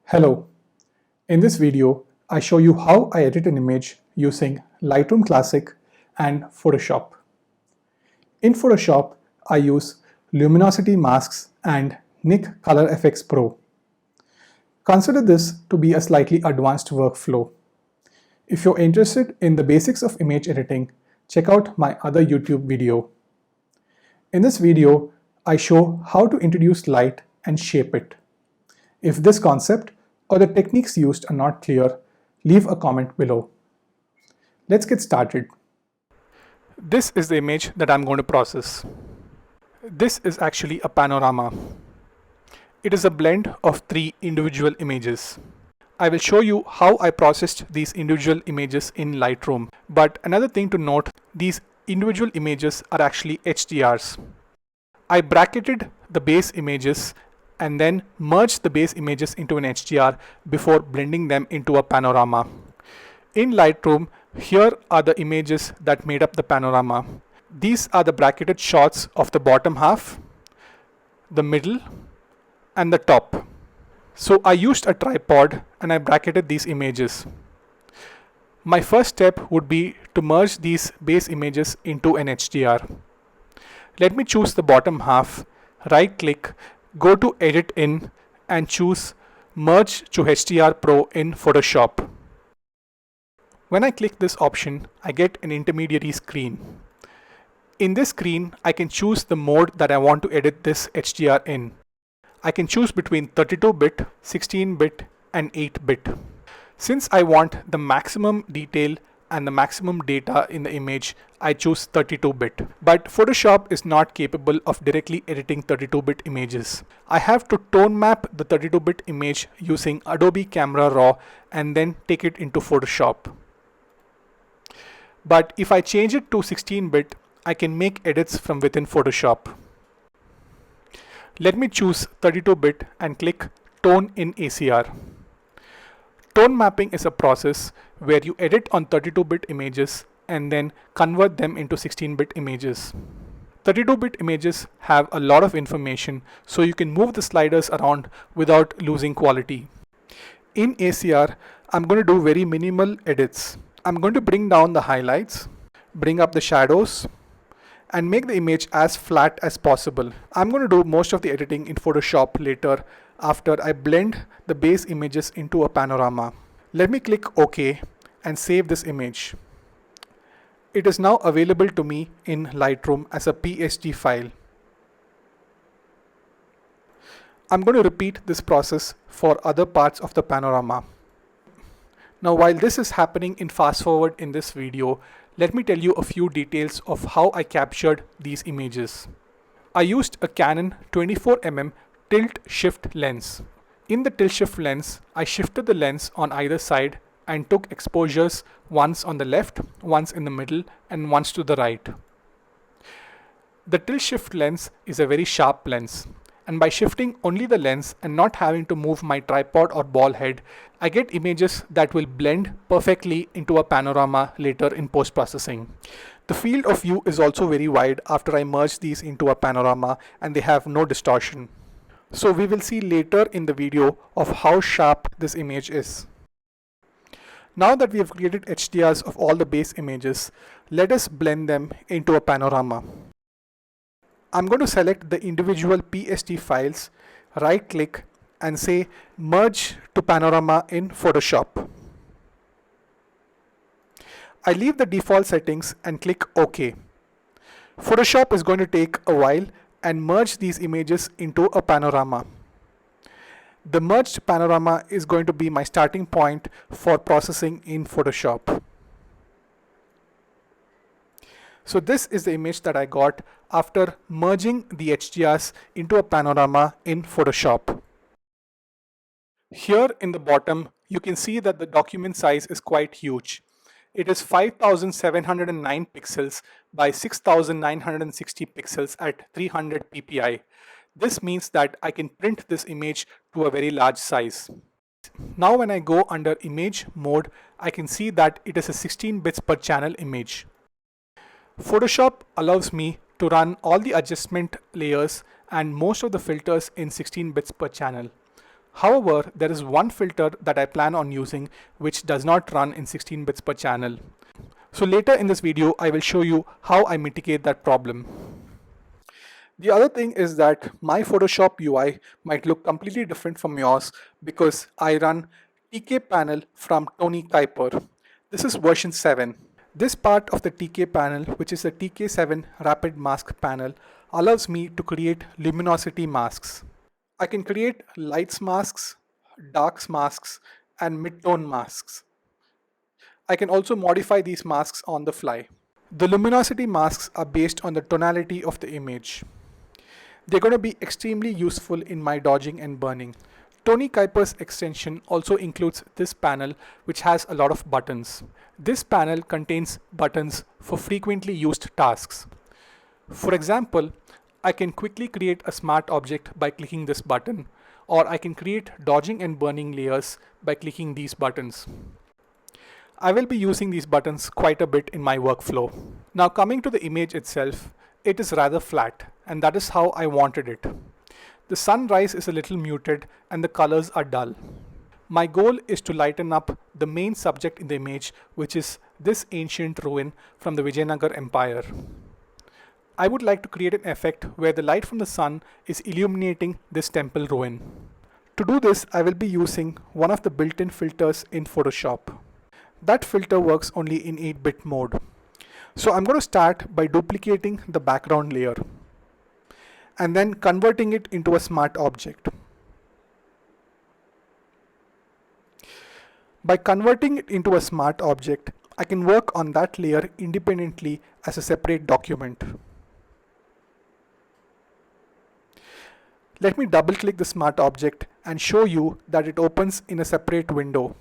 Hello. In this video, I show you how I edit an image using Lightroom Classic and Photoshop. In Photoshop, I use Luminosity Masks and Nik Color FX Pro. Consider this to be a slightly advanced workflow. If you're interested in the basics of image editing, check out my other YouTube video. In this video, I show how to introduce light and shape it. If this concept or the techniques used are not clear, leave a comment below. Let's get started. This is the image that I'm going to process. This is actually a panorama. It is a blend of 3 individual images. I will show you how I processed these individual images in Lightroom. But another thing to note, these individual images are actually HDRs. I bracketed the base images and then merge the base images into an HDR before blending them into a panorama. In Lightroom, here are the images that made up the panorama. These are the bracketed shots of the bottom half, the middle, and the top. So I used a tripod and I bracketed these images. My first step would be to merge these base images into an HDR. Let me choose the bottom half, right click, go to Edit In and choose Merge to HDR Pro in Photoshop. When I click this option, I get an intermediary screen. In this screen, I can choose the mode that I want to edit this HDR in. I can choose between 32-bit, 16-bit and 8-bit. Since I want the maximum detail and the maximum data in the image, I choose 32-bit. But Photoshop is not capable of directly editing 32-bit images. I have to tone map the 32-bit image using Adobe Camera Raw and then take it into Photoshop. But if I change it to 16-bit, I can make edits from within Photoshop. Let me choose 32-bit and click Tone in ACR. Tone mapping is a process where you edit on 32-bit images and then convert them into 16-bit images. 32-bit images have a lot of information, so you can move the sliders around without losing quality. In ACR, I'm going to do very minimal edits. I'm going to bring down the highlights, bring up the shadows, and make the image as flat as possible. I'm going to do most of the editing in Photoshop later after I blend the base images into a panorama. Let me click OK and save this image. It is now available to me in Lightroom as a PSD file. I'm going to repeat this process for other parts of the panorama. Now, while this is happening in fast forward in this video, let me tell you a few details of how I captured these images. I used a Canon 24mm tilt shift lens. In the tilt shift lens, I shifted the lens on either side and took exposures once on the left, once in the middle, and once to the right. The tilt shift lens is a very sharp lens, and by shifting only the lens and not having to move my tripod or ball head, I get images that will blend perfectly into a panorama later in post-processing. The field of view is also very wide after I merge these into a panorama, and they have no distortion. So we will see later in the video of how sharp this image is. Now that we have created HDRs of all the base images, let us blend them into a panorama. I'm going to select the individual PSD files, right click and say Merge to Panorama in Photoshop. I leave the default settings and click OK. Photoshop is going to take a while and merge these images into a panorama. The merged panorama is going to be my starting point for processing in Photoshop. So this is the image that I got after merging the HDRs into a panorama in Photoshop. Here in the bottom, you can see that the document size is quite huge. It is 5709 pixels by 6960 pixels at 300 ppi. This means that I can print this image to a very large size. Now when I go under image mode, I can see that it is a 16 bits per channel image. Photoshop allows me to run all the adjustment layers and most of the filters in 16 bits per channel. However, there is one filter that I plan on using which does not run in 16 bits per channel. So later in this video, I will show you how I mitigate that problem. The other thing is that my Photoshop UI might look completely different from yours because I run TK panel from Tony Kuiper. This is version 7. This part of the TK panel, which is the TK7 Rapid Mask panel, allows me to create luminosity masks. I can create lights masks, darks masks, and mid-tone masks. I can also modify these masks on the fly. The luminosity masks are based on the tonality of the image. They're going to be extremely useful in my dodging and burning. Tony Kuiper's extension also includes this panel, which has a lot of buttons. This panel contains buttons for frequently used tasks. For example, I can quickly create a smart object by clicking this button, or I can create dodging and burning layers by clicking these buttons. I will be using these buttons quite a bit in my workflow. Now coming to the image itself, it is rather flat, and that is how I wanted it. The sunrise is a little muted and the colors are dull. My goal is to lighten up the main subject in the image, which is this ancient ruin from the Vijayanagar Empire. I would like to create an effect where the light from the sun is illuminating this temple ruin. To do this, I will be using one of the built-in filters in Photoshop. That filter works only in 8-bit mode. So I'm going to start by duplicating the background layer and then converting it into a smart object. By converting it into a smart object, I can work on that layer independently as a separate document. Let me double click the smart object and show you that it opens in a separate window.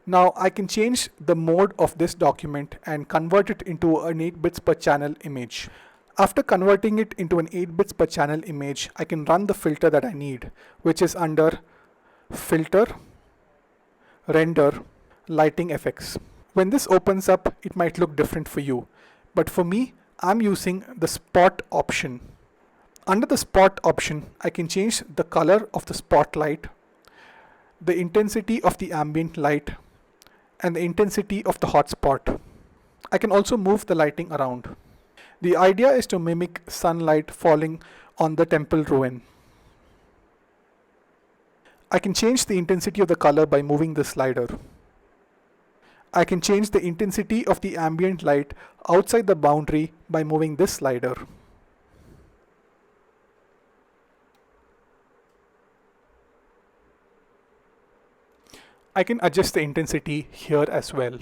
Now I can change the mode of this document and convert it into an 8 bits per channel image. After converting it into an 8 bits per channel image, I can run the filter that I need, which is under Filter, Render, Lighting Effects. When this opens up, it might look different for you, but for me, I'm using the Spot option. Under the Spot option, I can change the color of the spotlight, the intensity of the ambient light, and the intensity of the hotspot. I can also move the lighting around. The idea is to mimic sunlight falling on the temple ruin. I can change the intensity of the color by moving the slider. I can change the intensity of the ambient light outside the boundary by moving this slider. I can adjust the intensity here as well.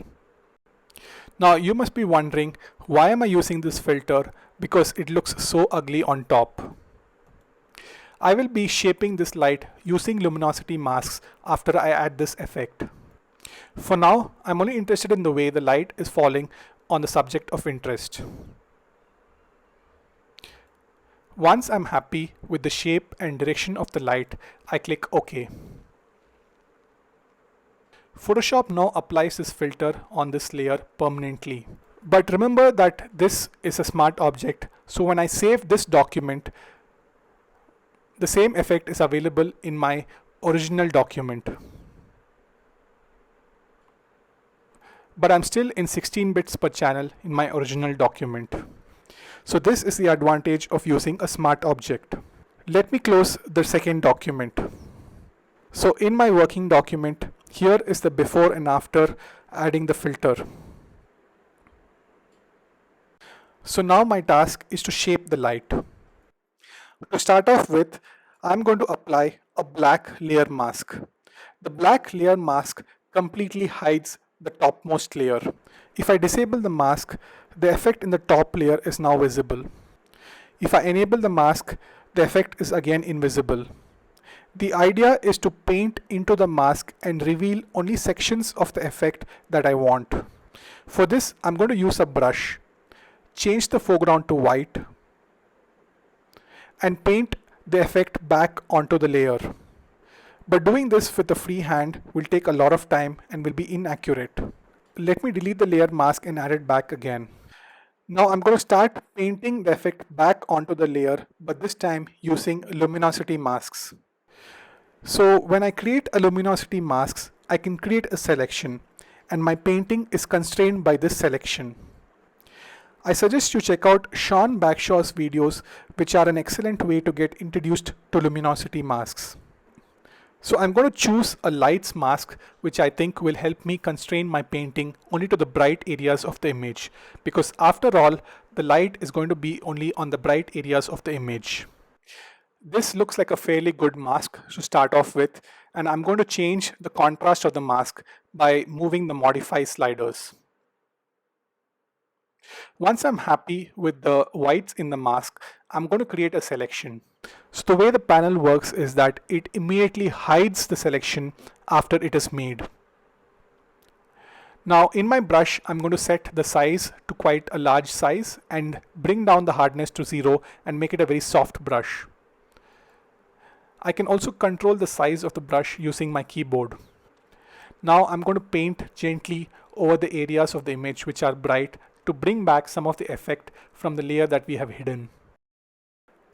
Now you must be wondering, why am I using this filter? Because it looks so ugly on top. I will be shaping this light using luminosity masks after I add this effect. For now, I'm only interested in the way the light is falling on the subject of interest. Once I'm happy with the shape and direction of the light, I click OK. Photoshop now applies this filter on this layer permanently. But remember that this is a smart object, so when I save this document, the same effect is available in my original document. But I'm still in 16 bits per channel in my original document. So this is the advantage of using a smart object. Let me close the second document. So in my working document, here is the before and after adding the filter. So now my task is to shape the light. To start off with, I'm going to apply a black layer mask. The black layer mask completely hides the topmost layer. If I disable the mask, the effect in the top layer is now visible. If I enable the mask, the effect is again invisible. The idea is to paint into the mask and reveal only sections of the effect that I want. For this, I'm going to use a brush, change the foreground to white, and paint the effect back onto the layer. But doing this with a free hand will take a lot of time and will be inaccurate. Let me delete the layer mask and add it back again. Now I'm going to start painting the effect back onto the layer, but this time using luminosity masks. So when I create a luminosity masks, I can create a selection and my painting is constrained by this selection. I suggest you check out Sean Bagshaw's videos, which are an excellent way to get introduced to luminosity masks. So I'm going to choose a lights mask, which I think will help me constrain my painting only to the bright areas of the image, because after all, the light is going to be only on the bright areas of the image. This looks like a fairly good mask to start off with, and I'm going to change the contrast of the mask by moving the modify sliders. Once I'm happy with the whites in the mask, I'm going to create a selection. So the way the panel works is that it immediately hides the selection after it is made. Now in my brush, I'm going to set the size to quite a large size and bring down the hardness to 0 and make it a very soft brush. I can also control the size of the brush using my keyboard. Now I'm going to paint gently over the areas of the image which are bright to bring back some of the effect from the layer that we have hidden.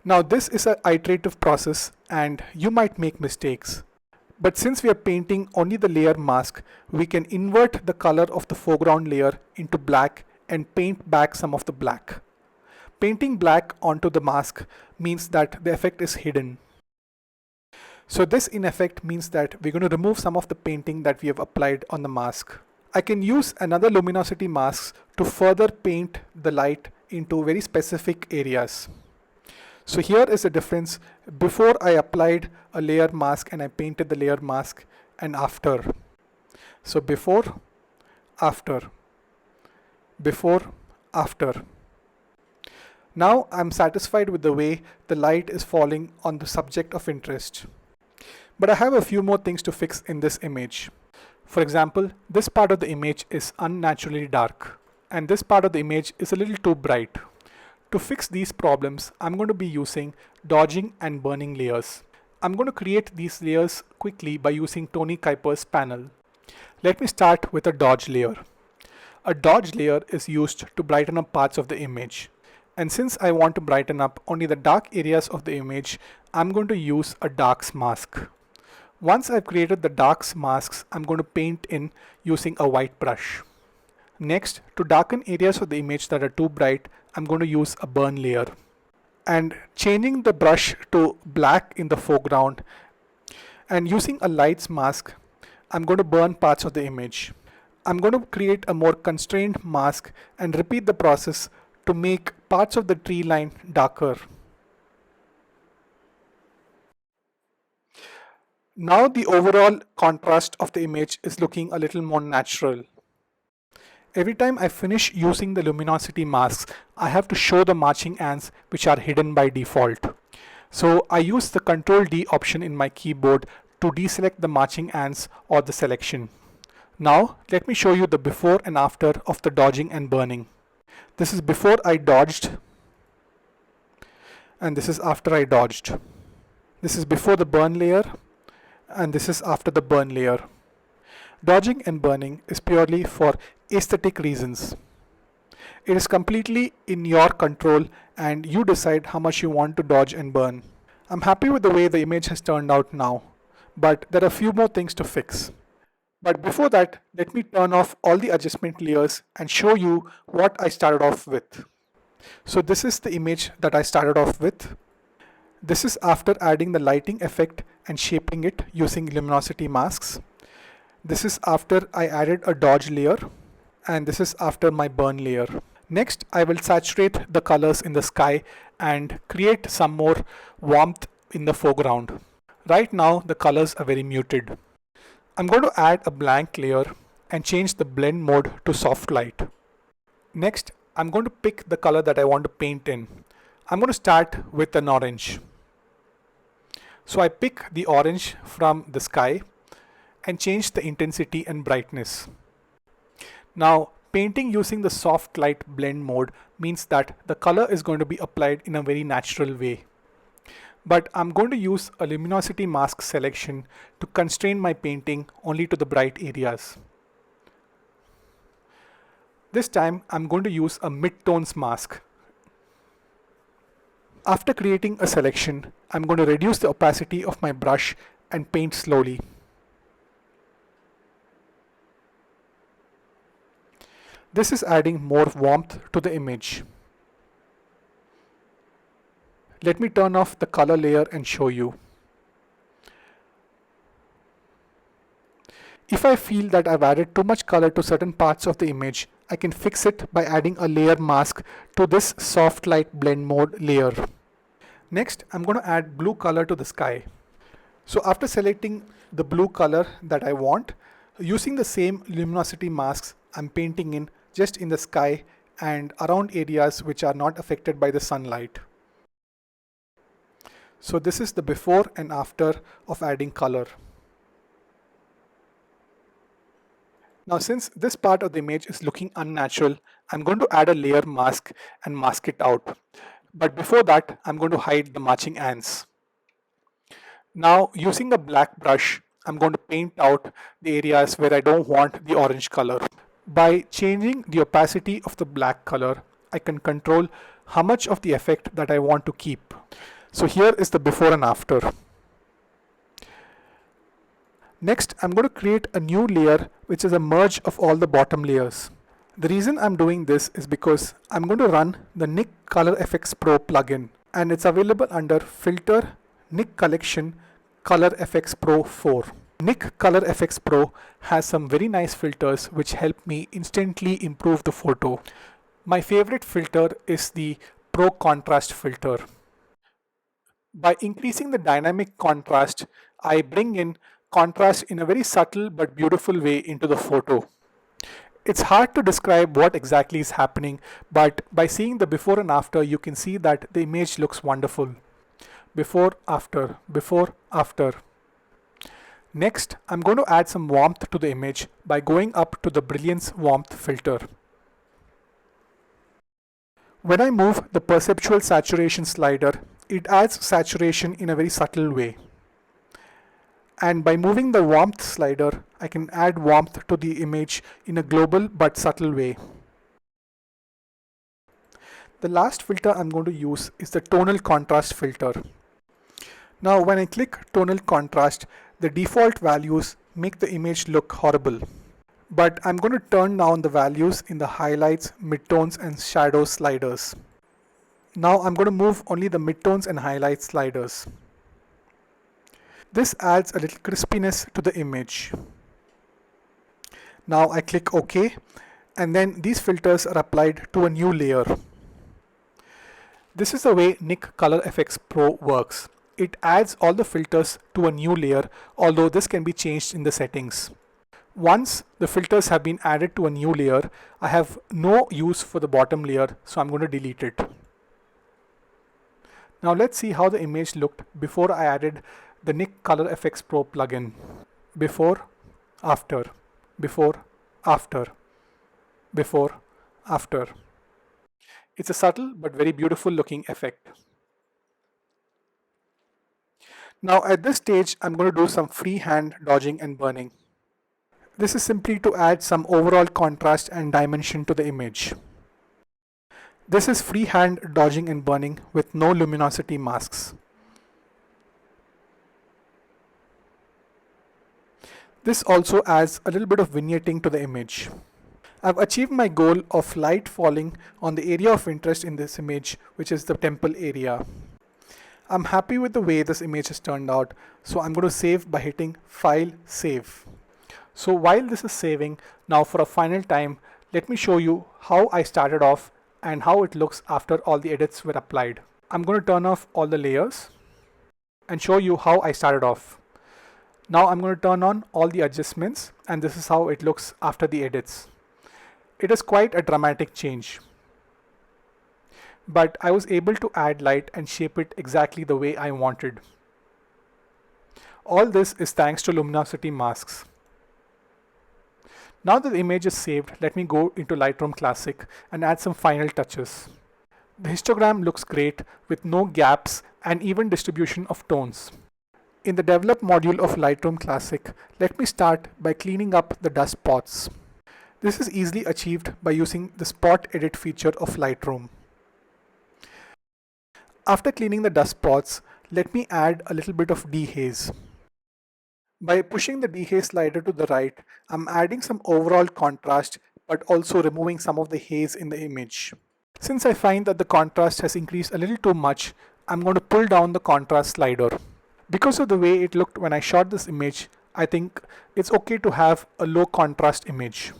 Now this is an iterative process and you might make mistakes. But since we are painting only the layer mask, we can invert the color of the foreground layer into black and paint back some of the black. Painting black onto the mask means that the effect is hidden. So this in effect means that we're going to remove some of the painting that we have applied on the mask. I can use another luminosity mask to further paint the light into very specific areas. So here is the difference before I applied a layer mask and I painted the layer mask, and after. So before, after, before, after. Now I'm satisfied with the way the light is falling on the subject of interest. But I have a few more things to fix in this image. For example, this part of the image is unnaturally dark and this part of the image is a little too bright. To fix these problems, I'm going to be using dodging and burning layers. I'm going to create these layers quickly by using Tony Kuiper's panel. Let me start with a dodge layer. A dodge layer is used to brighten up parts of the image. And since I want to brighten up only the dark areas of the image, I'm going to use a darks mask. Once I've created the darks masks, I'm going to paint in using a white brush. Next, to darken areas of the image that are too bright, I'm going to use a burn layer. And changing the brush to black in the foreground and using a lights mask, I'm going to burn parts of the image. I'm going to create a more constrained mask and repeat the process to make parts of the tree line darker. Now the overall contrast of the image is looking a little more natural. Every time I finish using the luminosity masks, I have to show the marching ants which are hidden by default. So I use the Ctrl D option in my keyboard to deselect the marching ants or the selection. Now let me show you the before and after of the dodging and burning. This is before I dodged and this is after I dodged. This is before the burn layer and this is after the burn layer. Dodging and burning is purely for aesthetic reasons. It is completely in your control and you decide how much you want to dodge and burn. I'm happy with the way the image has turned out now, but there are a few more things to fix. But before that, let me turn off all the adjustment layers and show you what I started off with. So this is the image that I started off with. This is after adding the lighting effect and shaping it using luminosity masks. This is after I added a dodge layer, and this is after my burn layer. Next, I will saturate the colors in the sky and create some more warmth in the foreground. Right now, the colors are very muted. I'm going to add a blank layer and change the blend mode to soft light. Next, I'm going to pick the color that I want to paint in. I'm going to start with an orange. So I pick the orange from the sky and change the intensity and brightness. Now, painting using the soft light blend mode means that the color is going to be applied in a very natural way. But I'm going to use a luminosity mask selection to constrain my painting only to the bright areas. This time I'm going to use a mid-tones mask. After creating a selection, I'm going to reduce the opacity of my brush and paint slowly. This is adding more warmth to the image. Let me turn off the color layer and show you. If I feel that I've added too much color to certain parts of the image, I can fix it by adding a layer mask to this soft light blend mode layer. Next, I'm going to add blue color to the sky. So after selecting the blue color that I want, using the same luminosity masks, I'm painting in just in the sky and around areas which are not affected by the sunlight. So this is the before and after of adding color. Now since this part of the image is looking unnatural, I'm going to add a layer mask and mask it out. But before that, I'm going to hide the marching ants. Now using a black brush, I'm going to paint out the areas where I don't want the orange color. By changing the opacity of the black color, I can control how much of the effect that I want to keep. So here is the before and after. Next, I'm going to create a new layer which is a merge of all the bottom layers. The reason I'm doing this is because I'm going to run the Nik Color Efex Pro plugin, and it's available under Filter, Nik Collection, Color Efex Pro 4. Nik Color Efex Pro has some very nice filters which help me instantly improve the photo. My favorite filter is the Pro Contrast filter. By increasing the dynamic contrast, I bring in contrast in a very subtle but beautiful way into the photo. It's hard to describe what exactly is happening, but by seeing the before and after, you can see that the image looks wonderful. Before, after, before, after. Next, I'm going to add some warmth to the image by going up to the Brilliance warmth filter. When I move the perceptual saturation slider, it adds saturation in a very subtle way. And by moving the warmth slider, I can add warmth to the image in a global but subtle way. The last filter I'm going to use is the tonal contrast filter. Now when I click tonal contrast, the default values make the image look horrible. But I'm going to turn down the values in the highlights, midtones and shadow sliders. Now I'm going to move only the midtones and highlights sliders. This adds a little crispiness to the image. Now I click OK, and then these filters are applied to a new layer. This is the way Nik Color Efex Pro works. It adds all the filters to a new layer, although this can be changed in the settings. Once the filters have been added to a new layer, I have no use for the bottom layer, so I'm going to delete it. Now let's see how the image looked before I added the Nik Color Efex Pro plugin. Before, after, before, after, before, after. It's a subtle but very beautiful looking effect. Now at this stage, I'm going to do some freehand dodging and burning. This is simply to add some overall contrast and dimension to the image. This is freehand dodging and burning with no luminosity masks. This also adds a little bit of vignetting to the image. I've achieved my goal of light falling on the area of interest in this image, which is the temple area. I'm happy with the way this image has turned out, so I'm going to save by hitting File, Save. So while this is saving, now for a final time, let me show you how I started off and how it looks after all the edits were applied. I'm going to turn off all the layers and show you how I started off. Now I'm going to turn on all the adjustments, and this is how it looks after the edits. It is quite a dramatic change, but I was able to add light and shape it exactly the way I wanted. All this is thanks to Luminosity Masks. Now that the image is saved, let me go into Lightroom Classic and add some final touches. The histogram looks great with no gaps and even distribution of tones. In the Develop module of Lightroom Classic, let me start by cleaning up the dust spots. This is easily achieved by using the Spot Edit feature of Lightroom. After cleaning the dust spots, let me add a little bit of dehaze. By pushing the dehaze slider to the right, I'm adding some overall contrast but also removing some of the haze in the image. Since I find that the contrast has increased a little too much, I'm going to pull down the contrast slider. Because of the way it looked when I shot this image, I think it's okay to have a low contrast image.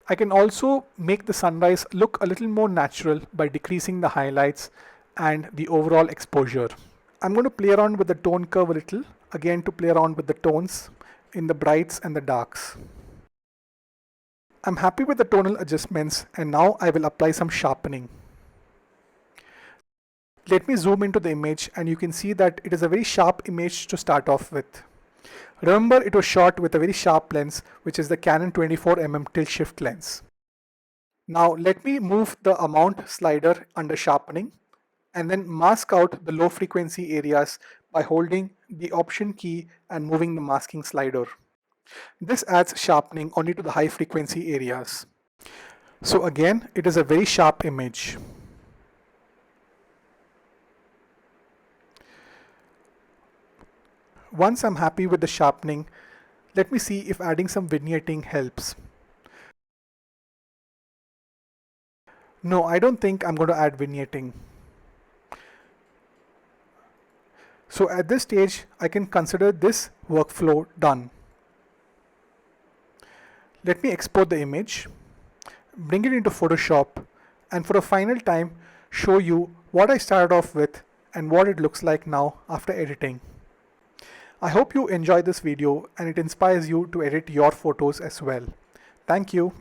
I can also make the sunrise look a little more natural by decreasing the highlights and the overall exposure. I'm going to play around with the tone curve a little, again to play around with the tones in the brights and the darks. I'm happy with the tonal adjustments, and now I will apply some sharpening. Let me zoom into the image and you can see that it is a very sharp image to start off with. Remember, it was shot with a very sharp lens, which is the Canon 24mm tilt shift lens. Now let me move the amount slider under sharpening and then mask out the low frequency areas by holding the option key and moving the masking slider. This adds sharpening only to the high frequency areas. So again, it is a very sharp image. Once I'm happy with the sharpening, let me see if adding some vignetting helps. No, I don't think I'm going to add vignetting. So at this stage, I can consider this workflow done. Let me export the image, bring it into Photoshop, and for a final time, show you what I started off with and what it looks like now after editing. I hope you enjoyed this video and it inspires you to edit your photos as well. Thank you.